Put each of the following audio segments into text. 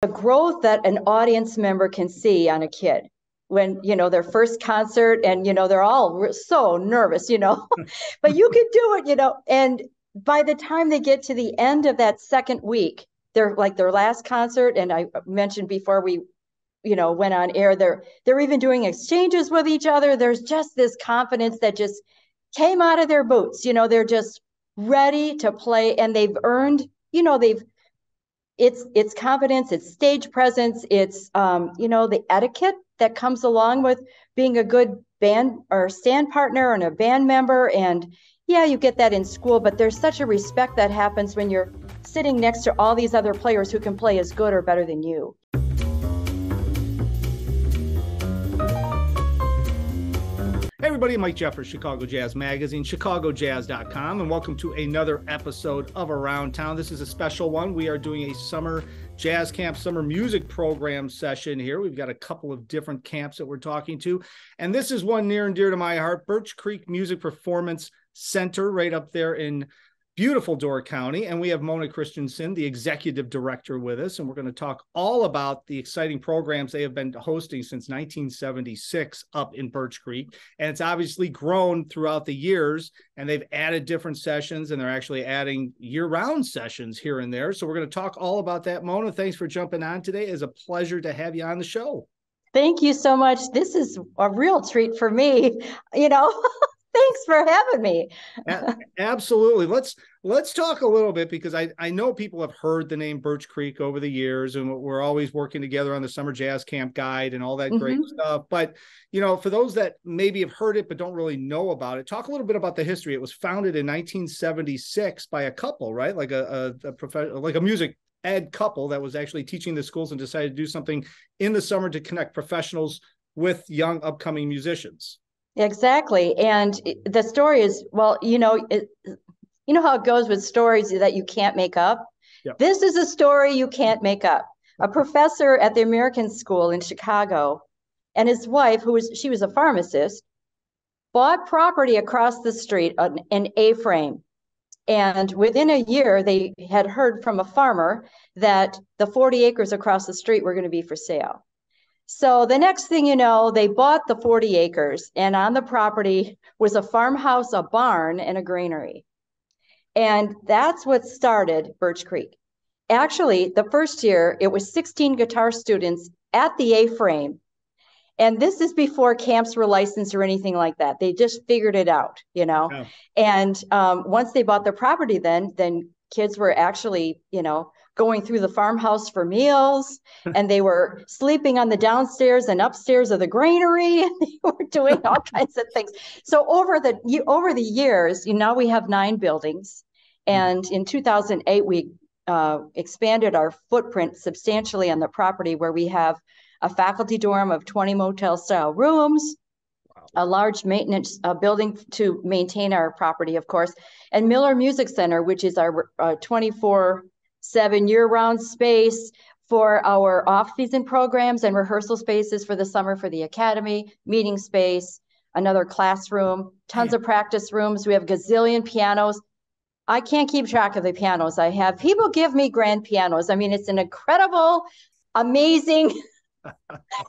the growth that an audience member can see on a kid when, their first concert and, they're all so nervous, but you can do it, and by the time they get to the end of that second week, they're like their last concert. And I mentioned before we, went on air, they're even doing exchanges with each other. There's just this confidence that just came out of their boots. They're just ready to play, and they've earned, it's confidence, it's stage presence, it's the etiquette that comes along with being a good band or stand partner and a band member. And yeah, you get that in school, but there's such a respect that happens when you're sitting next to all these other players who can play as good or better than you. Hey everybody, Mike Jeffers, Chicago Jazz Magazine, chicagojazz.com, and welcome to another episode of Around Town. This is a special one. We are doing a summer jazz camp, summer music program session here. We've got a couple of different camps that we're talking to, and this is one near and dear to my heart, Birch Creek Music Performance Center, right up there in beautiful Door County. And we have Mona Christensen, the executive director, with us. And we're going to talk all about the exciting programs they have been hosting since 1976 up in Birch Creek. And it's obviously grown throughout the years, and they've added different sessions, and they're actually adding year-round sessions here and there. So we're going to talk all about that. Mona, thanks for jumping on today. It's a pleasure to have you on the show. Thank you so much. This is a real treat for me, Thanks for having me. Absolutely. Let's talk a little bit, because I know people have heard the name Birch Creek over the years, and we're always working together on the Summer Jazz Camp Guide and all that great stuff. But, for those that maybe have heard it but don't really know about it, talk a little bit about the history. It was founded in 1976 by a couple, right? Like a music ed couple that was actually teaching the schools and decided to do something in the summer to connect professionals with young upcoming musicians. Exactly. And the story is, well, how it goes with stories that you can't make up. Yep. This is a story you can't make up. A professor at the American School in Chicago and his wife, she was a pharmacist, bought property across the street, an A-frame. And within a year, they had heard from a farmer that the 40 acres across the street were going to be for sale. So the next thing you know, they bought the 40 acres, and on the property was a farmhouse, a barn, and a granary. And that's what started Birch Creek. Actually, the first year, it was 16 guitar students at the A-frame. And this is before camps were licensed or anything like that. They just figured it out, Yeah. And once they bought the property, then kids were actually, going through the farmhouse for meals, and they were sleeping on the downstairs and upstairs of the granary, and they were doing all kinds of things. So over the years, we have 9 buildings. And in 2008, we expanded our footprint substantially on the property, where we have a faculty dorm of 20 motel-style rooms, a large maintenance building to maintain our property, of course, and Miller Music Center, which is our 24/7 year-round space for our off-season programs and rehearsal spaces for the summer for the academy, meeting space, another classroom, tons of practice rooms. We have gazillion pianos. I can't keep track of the pianos I have. People give me grand pianos. I mean, it's an incredible, amazing.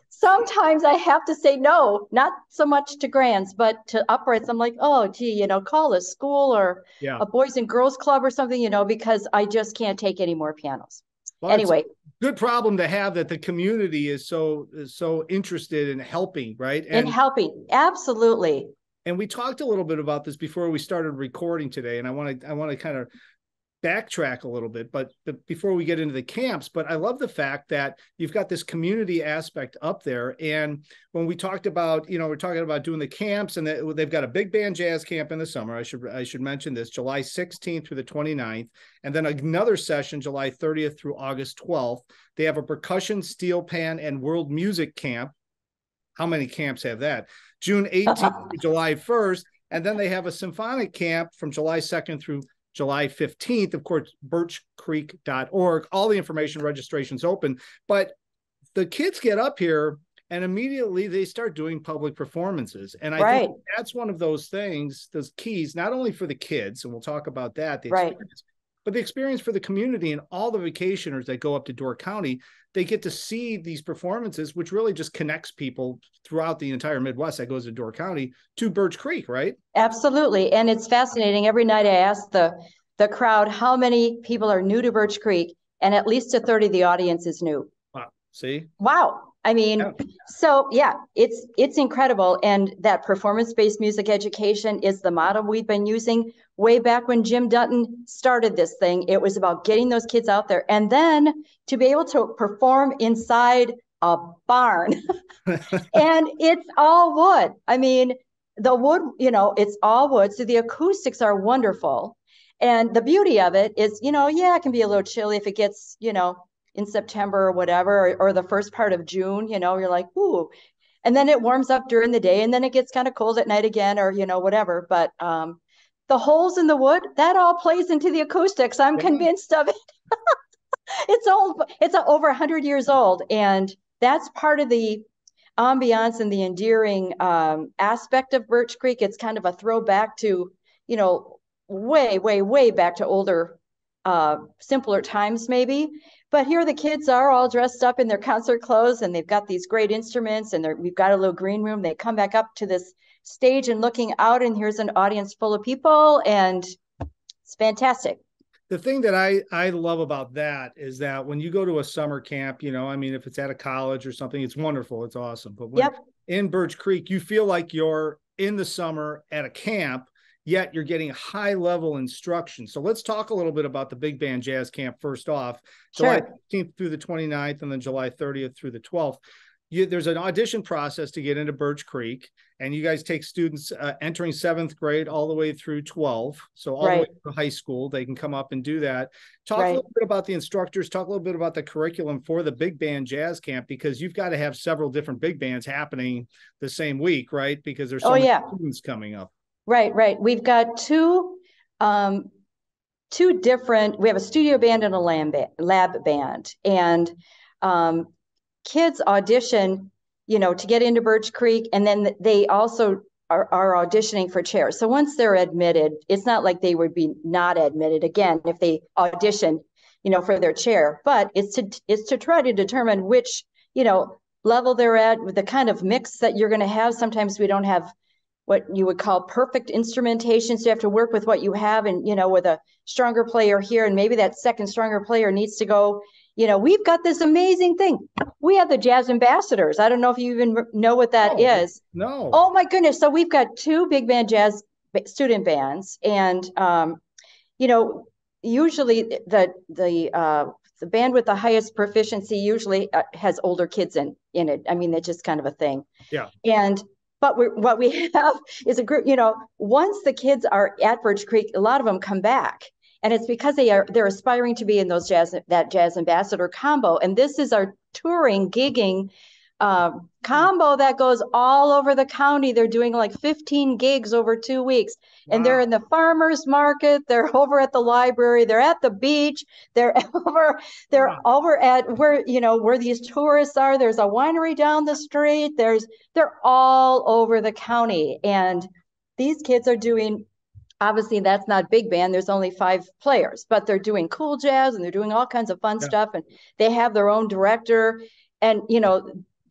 Sometimes I have to say no, not so much to grands, but to uprights. I'm like, oh, gee, call a school or a boys and girls club or something, because I just can't take any more pianos. Well, anyway, good problem to have, that the community is so interested in helping, right? In helping, absolutely. And we talked a little bit about this before we started recording today, and I want to kind of backtrack a little bit, but before we get into the camps. But I love the fact that you've got this community aspect up there. And when we talked about, we're talking about doing the camps, and they've got a big band jazz camp in the summer. I should mention this, July 16th through the 29th, and then another session July 30th through August 12th. They have a percussion, steel pan, and world music camp. How many camps have that? June 18th to July 1st. And then they have a symphonic camp from July 2nd through July 15th, of course, birchcreek.org. All the information, registration's open. But the kids get up here and immediately they start doing public performances. And I think that's one of those things, those keys, not only for the kids, and we'll talk about that, the experience, but the experience for the community and all the vacationers that go up to Door County they get to see these performances, which really just connects people throughout the entire Midwest that goes to Door County to Birch Creek, right? Absolutely. And it's fascinating. Every night I ask the crowd how many people are new to Birch Creek, and at least a third of the audience is new. Wow. See? Wow. I mean, Yeah. so yeah, it's incredible. And that performance-based music education is the model we've been using way back when Jim Dutton started this thing. It was about getting those kids out there and then to be able to perform inside a barn. And it's all wood. I mean, the wood, it's all wood. So the acoustics are wonderful. And the beauty of it is, yeah, it can be a little chilly if it gets, in September or whatever, or the first part of June, you're like, ooh. And then it warms up during the day and then it gets kind of cold at night again, or, whatever. But the holes in the wood, that all plays into the acoustics. I'm convinced of it. It's old. It's over 100 years old. And that's part of the ambiance and the endearing aspect of Birch Creek. It's kind of a throwback to, way, way, way back to older, simpler times maybe. But here the kids are all dressed up in their concert clothes and they've got these great instruments and we've got a little green room. They come back up to this stage and looking out and here's an audience full of people and it's fantastic. The thing that I love about that is that when you go to a summer camp, I mean, if it's at a college or something, it's wonderful. It's awesome. But when in Birch Creek, you feel like you're in the summer at a camp, yet you're getting high level instruction. So let's talk a little bit about the Big Band Jazz Camp first off, July 15th through the 29th and then July 30th through the 12th. There's an audition process to get into Birch Creek, and you guys take students entering 7th grade all the way through 12. So all the way to high school, they can come up and do that. Talk a little bit about the instructors, talk a little bit about the curriculum for the Big Band Jazz Camp, because you've got to have several different big bands happening the same week, right? Because there's so many students coming up. Right. We've got two different, we have a studio band and a lab band. And kids audition, to get into Birch Creek, and then they also are auditioning for chairs. So once they're admitted, it's not like they would be not admitted again if they audition, for their chair. But it's to try to determine which, level they're at, with the kind of mix that you're going to have. Sometimes we don't have what you would call perfect instrumentation. So you have to work with what you have and, with a stronger player here, and maybe that second stronger player needs to go, we've got this amazing thing. We have the Jazz Ambassadors. I don't know if you even know what that is. No. Oh my goodness. So we've got two big band jazz student bands. And, usually the band with the highest proficiency usually has older kids in it. I mean, that's just kind of a thing. Yeah. But what we have is a group, once the kids are at Birch Creek, a lot of them come back. And it's because they're aspiring to be in that Jazz Ambassador combo. And this is our touring, gigging combo that goes all over the county. They're doing like 15 gigs over 2 weeks. Wow. And they're in the farmers market. They're over at the library. They're at the beach. They're over at where these tourists are. There's a winery down the street. They're all over the county. And these kids are doing, obviously that's not big band. There's only 5 players, but they're doing cool jazz and they're doing all kinds of fun stuff. And they have their own director. And,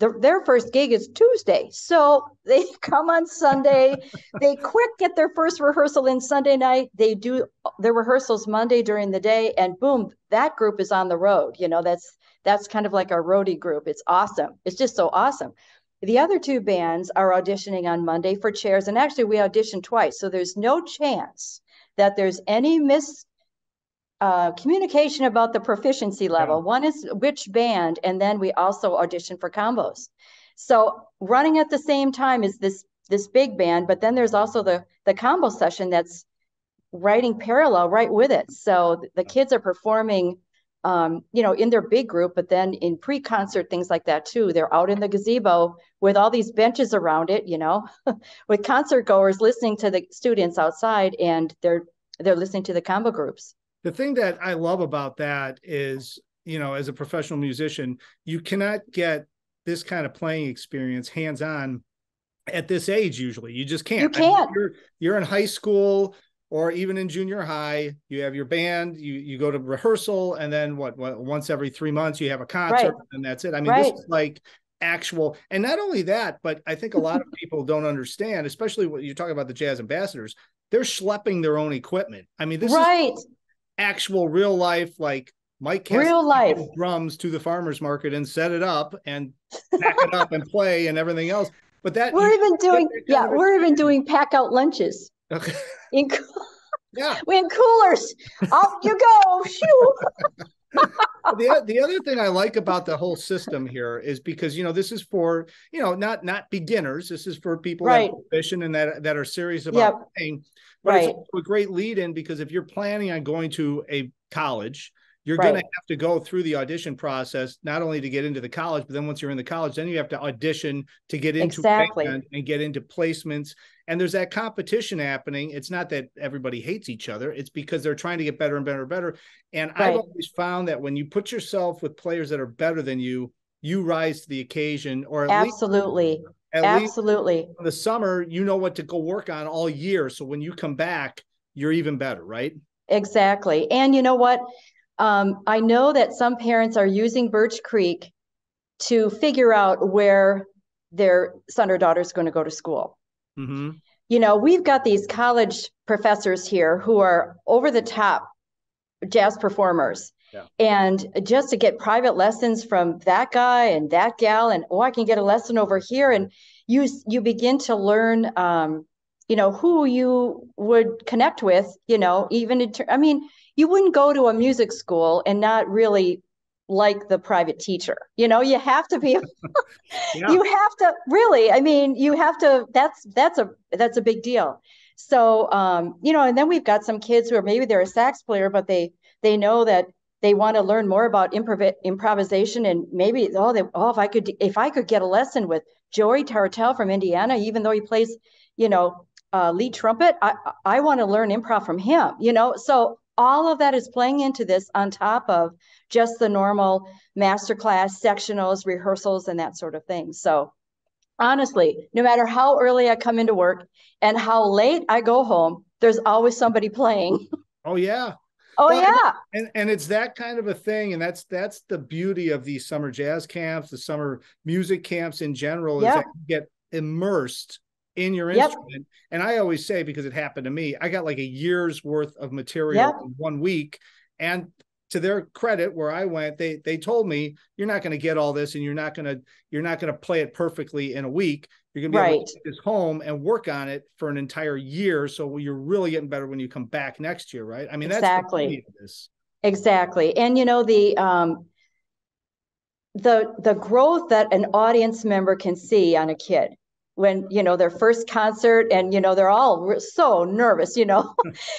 their first gig is Tuesday. So they come on Sunday, they quick get their first rehearsal in Sunday night. They do their rehearsals Monday during the day, and boom, that group is on the road. That's kind of like our roadie group. It's awesome. It's just so awesome. The other 2 bands are auditioning on Monday for chairs. And actually we auditioned twice. So there's no chance that there's any communication about the proficiency level. Yeah. One is which band, and then we also audition for combos. So running at the same time is this big band, but then there's also the combo session that's writing parallel right with it. So the kids are performing, in their big group, but then in pre-concert things like that too. They're out in the gazebo with all these benches around it, with concert goers listening to the students outside, and they're listening to the combo groups. The thing that I love about that is, as a professional musician, you cannot get this kind of playing experience hands-on at this age. Usually you just can't. You can't. You're in high school, or even in junior high, you have your band, you go to rehearsal, and then what once every 3 months you have a concert, and that's it. I mean, this is like actual, and not only that, but I think a lot of people don't understand, especially when you're talking about the jazz ambassadors, they're schlepping their own equipment. I mean, this is actual real life, like Mike has real life drums to the farmer's market and set it up and pack it up and play and everything else. But that we're even doing pack out lunches. Okay. In coolers. Out you go. Shoo. The other thing I like about the whole system here is because, this is for, not beginners. This is for people that are proficient and that are serious about playing. But it's also a great lead in, because if you're planning on going to a college, you're going to have to go through the audition process, not only to get into the college, but then once you're in the college, then you have to audition to get into band and get into placements. And there's that competition happening. It's not that everybody hates each other. It's because they're trying to get better and better and better. And I've always found that when you put yourself with players that are better than you, you rise to the occasion, or at least in the summer, you know what to go work on all year. So when you come back, you're even better, right? Exactly. And you know what? I know that some parents are using Birch Creek to figure out where their son or daughter is going to go to school. Mm-hmm. We've got these college professors here who are over the top jazz performers. Yeah. And just to get private lessons from that guy and that gal, and I can get a lesson over here. And you begin to learn, who you would connect with, even you wouldn't go to a music school and not really like the private teacher. You have to be, you have to really, you have to, that's a big deal. So, and then we've got some kids who are, maybe they're a sax player, but they know that they want to learn more about improvisation, and maybe, if I could get a lesson with Joey Tartell from Indiana, even though he plays, lead trumpet, I want to learn improv from him, so all of that is playing into this on top of just the normal masterclass, sectionals, rehearsals, and that sort of thing. So honestly, no matter how early I come into work and how late I go home, there's always somebody playing. Oh, yeah. Oh, well, yeah. And it's that kind of a thing. And that's the beauty of these summer jazz camps, the summer music camps in general, is that you get immersed in your instrument. And I always say, because it happened to me, I got like a year's worth of material in 1 week. And to their credit, where I went, they told me, you're not going to get all this, and you're not going to play it perfectly in a week. You're going to be able to take this home and work on it for an entire year. So you're really getting better when you come back next year, right? I mean, that's the beauty of this. Exactly. And the growth that an audience member can see on a kid when, their first concert, and, they're all so nervous,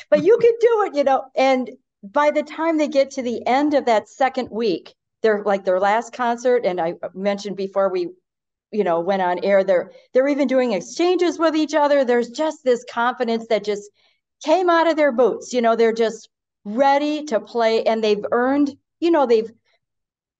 but you can do it, and by the time they get to the end of that second week, they're like their last concert. And I mentioned before we, went on air, they're even doing exchanges with each other. There's just this confidence that just came out of their boots. They're just ready to play, and they've earned,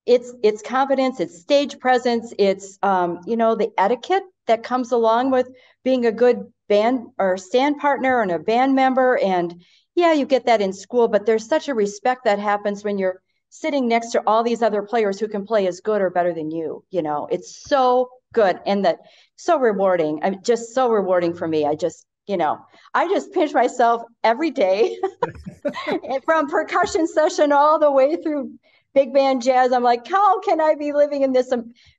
it's confidence, it's stage presence, it's, the etiquette that comes along with being a good band or stand partner and a band member. And you get that in school, but there's such a respect that happens when you're sitting next to all these other players who can play as good or better than you. It's so good, and that so rewarding. Just so rewarding for me. I just pinch myself every day from percussion session all the way through big band jazz. I'm like, how can I be living in this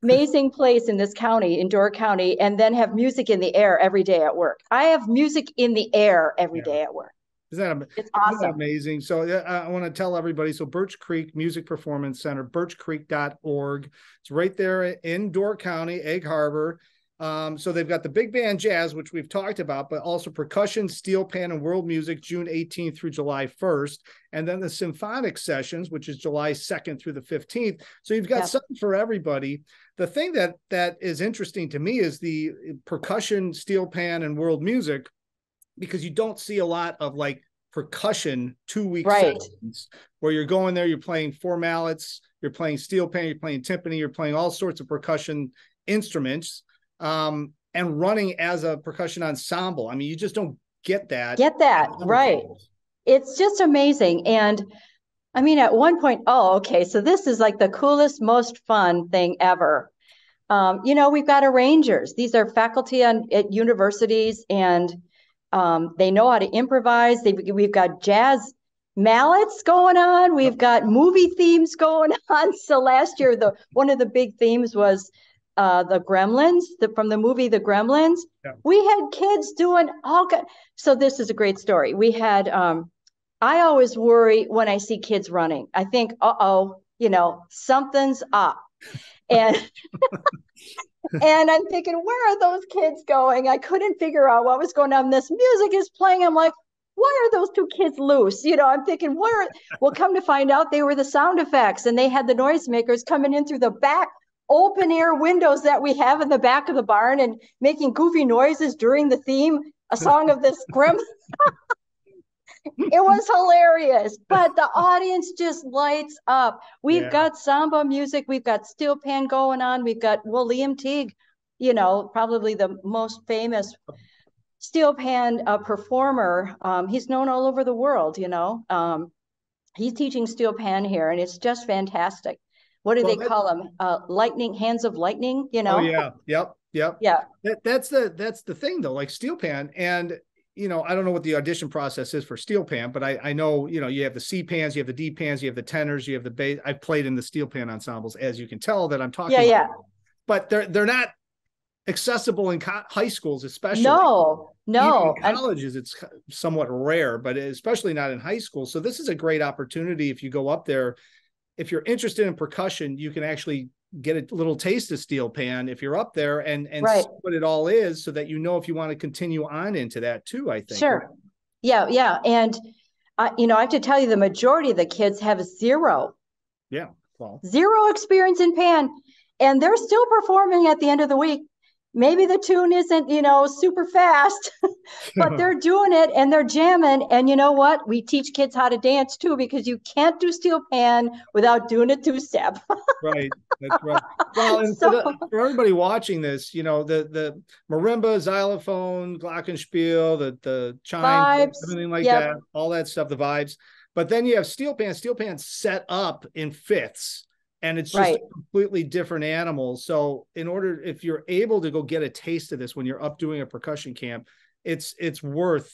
amazing place in this county, in Door County, and then have music in the air every day at work? I have music in the air every day at work. It's awesome. Isn't that amazing? So I want to tell everybody, so Birch Creek Music Performance Center, birchcreek.org. It's right there in Door County, Egg Harbor. So they've got the big band jazz, which we've talked about, but also percussion, steel pan, and world music, June 18th through July 1st. And then the symphonic sessions, which is July 2nd through the 15th. So you've got something for everybody. The thing that is interesting to me is the percussion, steel pan, and world music, because you don't see a lot of like percussion 2-week sessions where you're going there, you're playing four mallets, you're playing steel pan, you're playing timpani, you're playing all sorts of percussion instruments, and running as a percussion ensemble. I mean, you just don't get that. Get that, right. It's just amazing. And I mean, at one point, oh, okay, so this is like the coolest, most fun thing ever. We've got arrangers. These are faculty at universities, and they know how to improvise. We've got jazz mallets going on. We've got movie themes going on. So last year, one of the big themes was the Gremlins, from the movie The Gremlins. Yeah. We had kids doing all kinds. So this is a great story. We had, I always worry when I see kids running. I think, something's up. And and I'm thinking, where are those kids going? I couldn't figure out what was going on. This music is playing. I'm like, why are those two kids loose? I'm thinking, well, come to find out, they were the sound effects, and they had the noisemakers coming in through the back open air windows that we have in the back of the barn and making goofy noises during the theme, a song of this grim. It was hilarious, but the audience just lights up. We've got samba music. We've got steel pan going on. We've got, Liam Teague, probably the most famous steel pan performer. He's known all over the world, he's teaching steel pan here, and it's just fantastic. What do they call them? Lightning, hands of lightning, Oh yeah. Yep. Yeah. That's the thing though, like steel pan. And I don't know what the audition process is for steel pan, but I know, you have the C pans, you have the D pans, you have the tenors, you have the bass. I've played in the steel pan ensembles, as you can tell that I'm talking about. But they're not accessible in high schools, especially. No. Even in colleges, it's somewhat rare, but especially not in high school. So this is a great opportunity. If you go up there, if you're interested in percussion, you can actually get a little taste of steel pan if you're up there and see what it all is, so that if you want to continue on into that too, I think. Sure. Yeah. And I have to tell you, the majority of the kids have zero experience in pan, and they're still performing at the end of the week. Maybe the tune isn't, super fast, but they're doing it and they're jamming. And you know what? We teach kids how to dance too, because you can't do steel pan without doing a two-step. Right. That's right. Well, and for everybody watching this, the marimba, xylophone, glockenspiel, the chimes, everything like that, all that stuff, the vibes. But then you have steel pan set up in fifths. And it's just a completely different animal. So if you're able to go get a taste of this when you're up doing a percussion camp, it's worth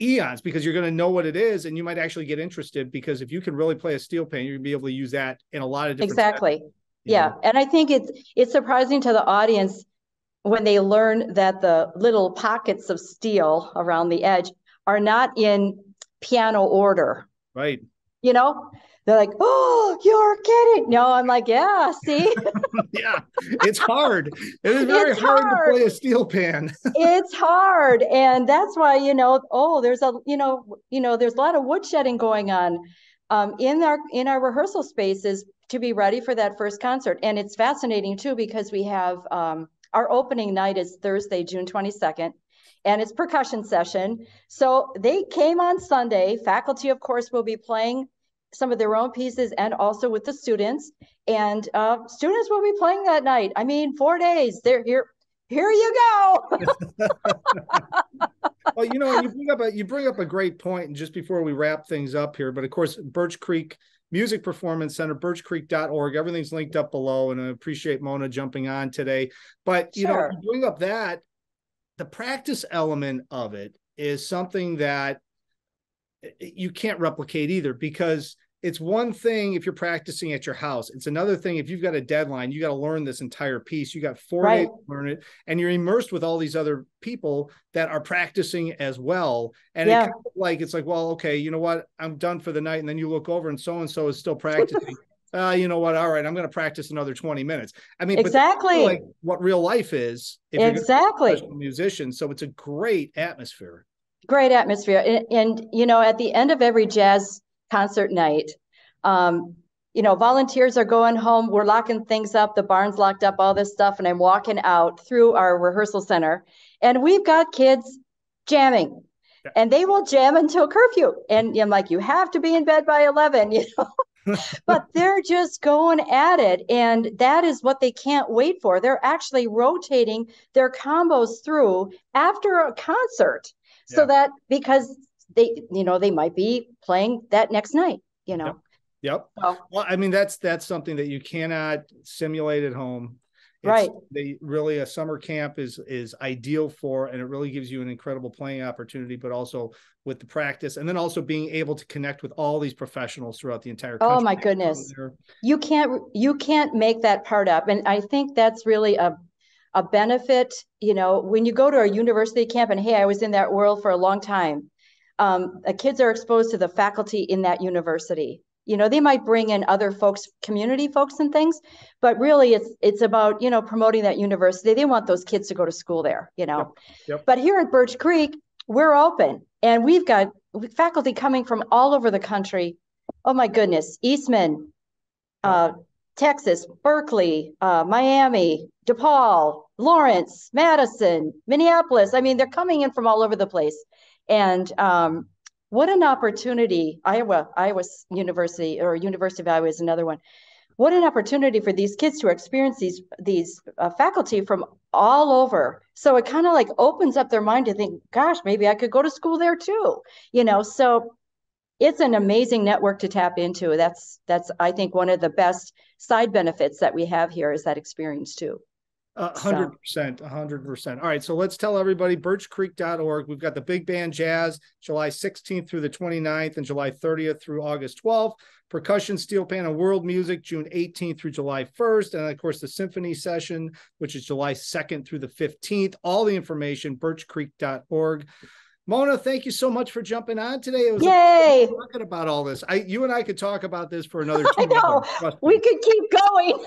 eons, because you're going to know what it is, and you might actually get interested, because if you can really play a steel pan, you're going to be able to use that in a lot of different settings, And I think it's surprising to the audience when they learn that the little pockets of steel around the edge are not in piano order. Right. They're like, oh, you're kidding. No, I'm like, yeah, see? Yeah, it's hard. It is very hard to play a steel pan. It's hard. And that's why, there's there's a lot of woodshedding going on in our rehearsal spaces to be ready for that first concert. And it's fascinating too, because we have our opening night is Thursday, June 22nd. And it's percussion session. So they came on Sunday. Faculty, of course, will be playing some of their own pieces, and also with the students. And students will be playing that night. I mean, 4 days. They're here. Here you go. Well, you bring up a great point. And just before we wrap things up here, but of course, Birch Creek Music Performance Center, birchcreek.org. Everything's linked up below. And I appreciate Mona jumping on today. But you bring up that the practice element of it is something that you can't replicate either, because it's one thing if you're practicing at your house. It's another thing if you've got a deadline, you got to learn this entire piece. You got 4 days to learn it, and you're immersed with all these other people that are practicing as well. And it's like, well, okay, you know what? I'm done for the night. And then you look over and so is still practicing. You know what? All right, I'm going to practice another 20 minutes. I mean, exactly like what real life is if you're a musician. So it's a great atmosphere. Great atmosphere. And at the end of every jazz concert night, volunteers are going home. We're locking things up. The barn's locked up, all this stuff. And I'm walking out through our rehearsal center, and we've got kids jamming, and they will jam until curfew. And I'm like, you have to be in bed by 11, but they're just going at it. And that is what they can't wait for. They're actually rotating their combos through after a concert. So that because they, they might be playing that next night, Yep. Yep. Well, I mean, that's something that you cannot simulate at home. Right. They really, a summer camp is ideal for, and it really gives you an incredible playing opportunity, but also with the practice, and then also being able to connect with all these professionals throughout the entire country. Oh my goodness. You can't make that part up. And I think that's really a benefit, when you go to a university camp, and hey, I was in that world for a long time. The kids are exposed to the faculty in that university. They might bring in other folks, community folks and things, but really it's about, promoting that university. They want those kids to go to school there, Yep. Yep. But here at Birch Creek, we're open, and we've got faculty coming from all over the country. Oh my goodness, Eastman, Texas, Berkeley, Miami, DePaul, Lawrence, Madison, Minneapolis. I mean, they're coming in from all over the place. And what an opportunity. Iowa University, or University of Iowa is another one. What an opportunity for these kids to experience these faculty from all over. So it kind of like opens up their mind to think, gosh, maybe I could go to school there too. So it's an amazing network to tap into. That's I think one of the best side benefits that we have here is that experience too. 100%, 100%. All right, so let's tell everybody, birchcreek.org. We've got the Big Band Jazz, July 16th through the 29th, and July 30th through August 12th. Percussion, steel pan, and world music, June 18th through July 1st. And of course, the symphony session, which is July 2nd through the 15th. All the information, birchcreek.org. Mona, thank you so much for jumping on today. It was Yay! talking about all this. You and I could talk about this for another 2 I know. hours. We could keep going.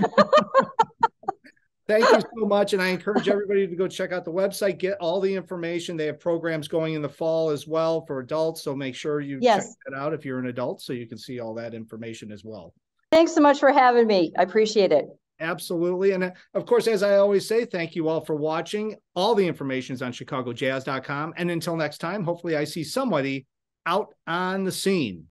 Thank you so much. And I encourage everybody to go check out the website, get all the information. They have programs going in the fall as well for adults. So make sure you check that out if you're an adult, so you can see all that information as well. Thanks so much for having me. I appreciate it. Absolutely. And of course, as I always say, thank you all for watching. All the information is on chicagojazz.com. And until next time, hopefully I see somebody out on the scene.